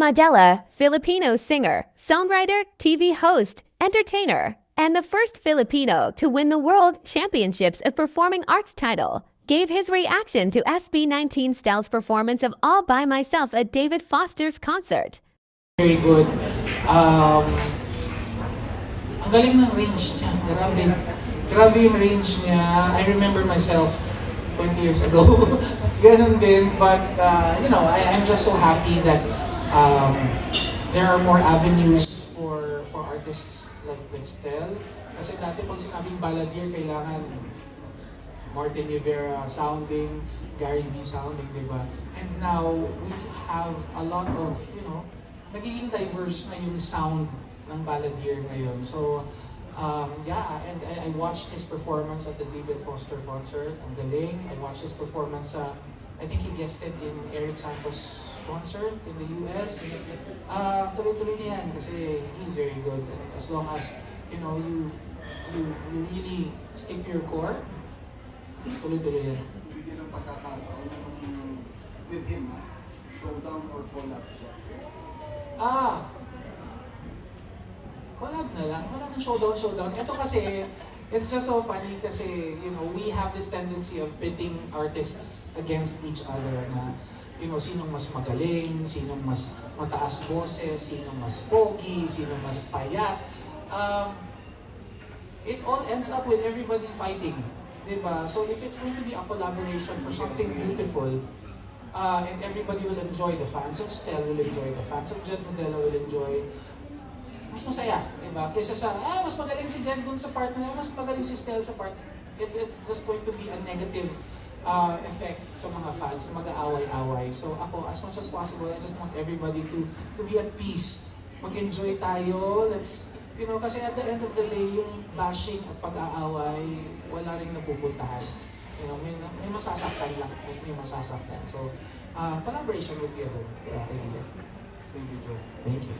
Madela, Filipino singer, songwriter, TV host, entertainer, and the first Filipino to win the World Championships of Performing Arts title, gave his reaction to SB19 Styles' performance of All By Myself at David Foster's concert. Very good. Ang galing ng range niya. Grabe. Grabe yung range niya. I remember myself 20 years ago. Ganun din. But, I'm just so happy that there are more avenues for artists like Stel. Kasi dati pag sinabing balladeer, kailangan Martin Rivera sounding, Gary V sounding, di ba? And now, we have a lot of, nagiging diverse na yung sound ng balladeer ngayon. So, and I watched his performance at the David Foster concert. Ang galing. I watched his performance I think he guested in Eric Santos' concert in the US. Tuloy-tuloy niyan kasi he's very good. And as long as, you really stick to your core, tuloy-tuloy yan. Bigyan ng pagkakataon with him, showdown or collab siya? Collab na lang. Wala nang showdown. Ito kasi, it's just so funny kasi, we have this tendency of pitting artists against each other na, sinong mas magaling, sinong mas mataas boses, sinong mas pogi, sinong mas payat. It all ends up with everybody fighting. Diba? So if it's going to be a collaboration for something beautiful, and everybody will enjoy, the fans of Stel will enjoy, the fans of Jen Modelo will enjoy, mas masaya, diba? Kaysa sa, mas magaling si Jen dun sa part na, mas magaling si Stel sa part. It's just going to be a negative effect sa mga fans, mag-aaway-away. So ako, as much as possible, I just want everybody to be at peace. Mag-enjoy tayo, kasi at the end of the day, yung bashing at pag-aaway, wala rin napupuntahan. May masasaktan lang, may masasaktan. So, collaboration would be a good idea. Thank you, Joe. Thank you.